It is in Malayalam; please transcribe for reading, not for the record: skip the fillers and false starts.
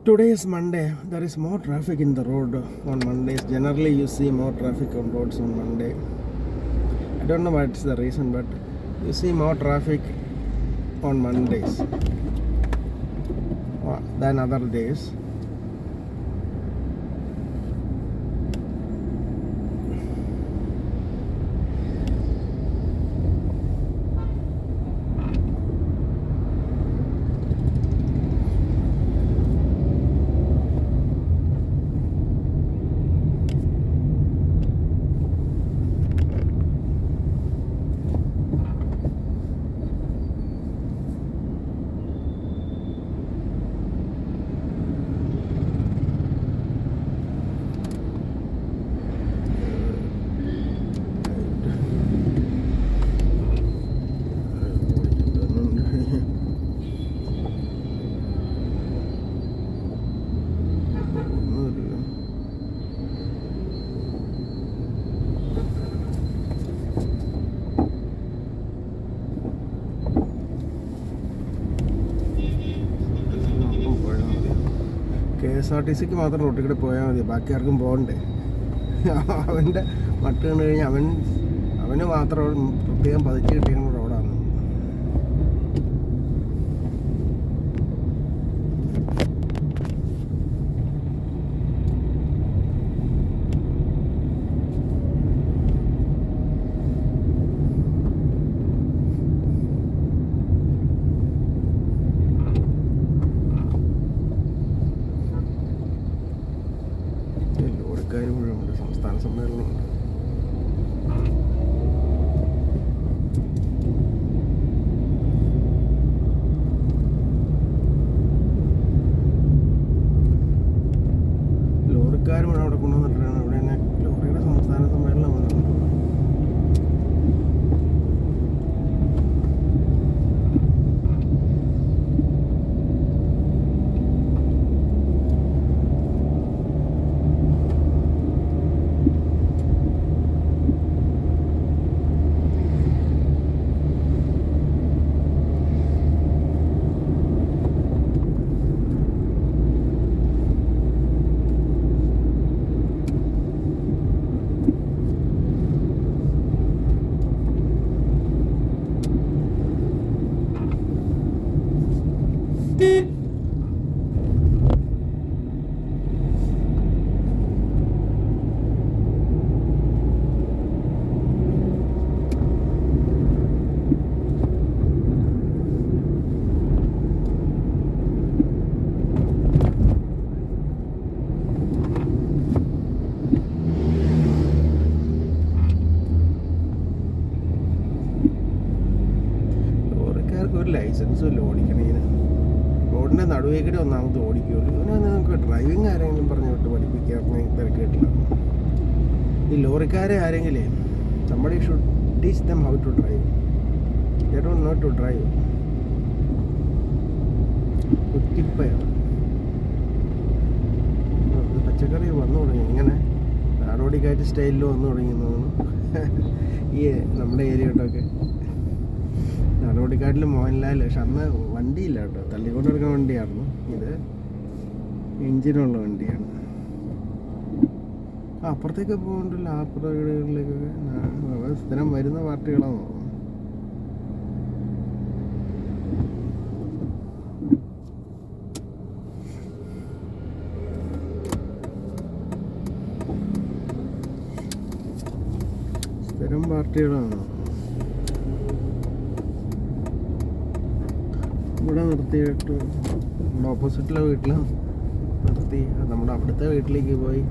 Today is Monday. There is more traffic in the road on Mondays. Generally, you see more traffic on roads on Monday. I don't know what's the reason, but you see more traffic on Mondays than other days. KSRTC മാത്രം റോട്ടിൽ കൂടെ പോയാൽ മതി, ബാക്കി ആർക്കും പോകണ്ടേ. അവൻ്റെ മട്ട് കണ്ടു കഴിഞ്ഞാൽ അവന് മാത്രം പ്രത്യേകം പതിച്ച് കിട്ടിയ റോഡാണ്. മുഴുവനുണ്ട്, സംസ്ഥാന സമ്മേളനമുണ്ട്. ലോറിക്കാർ മുഴുവൻ അവിടെ കൊണ്ടുവന്നിട്ടാണ്. അവിടെ തന്നെ ലോറിയുടെ സംസ്ഥാന സമ്മേളനമാണ്. ഒരു ലൈസൻസും ഇല്ല ഓടിക്കണേന്. റോഡിൻ്റെ നടുവേക്കടി ഒന്നാമത് ഓടിക്കുള്ളൂ. ഇവനെ നിങ്ങൾക്ക് ഡ്രൈവിംഗ് ആരെങ്കിലും പറഞ്ഞു വിട്ട് പഠിപ്പിക്കാറുണ്ടെങ്കിൽ തിരക്കേട്ടില്ല. ഈ ലോറിക്കാരെ ആരെങ്കിലേ somebody should teach them how to drive. They don't know to drive. കുറ്റിപ്പയാണ്. പച്ചക്കറി വന്നു തുടങ്ങി, ഇങ്ങനെ നാടോടിക്കാറ്റ് സ്റ്റൈലിൽ വന്നു തുടങ്ങി തോന്നുന്നു. ഈ നമ്മുടെ ഏരിയയിലൊക്കെ നാടോടിക്കാട്ടിൽ മോഹൻലാൽ. പക്ഷെ അന്ന് വണ്ടിയില്ല കേട്ടോ, തള്ളിക്കൊണ്ട് എടുക്കുന്ന വണ്ടിയായിരുന്നു. ഇത് എഞ്ചിനുള്ള വണ്ടിയാണ്. അപ്പുറത്തേക്ക് പോകണ്ടല്ലോ, അപ്പുറത്തേക്കൊക്കെ സ്ഥിരം വരുന്ന പാർട്ടികളാണ് തോന്നുന്നു. സ്ഥിരം പാർട്ടികളാണ്. ഇവിടെ നിർത്തിയിട്ട് നമ്മുടെ ഓപ്പോസിറ്റിലെ വീട്ടിൽ നിർത്തി നമ്മുടെ അവിടുത്തെ വീട്ടിലേക്ക് പോയി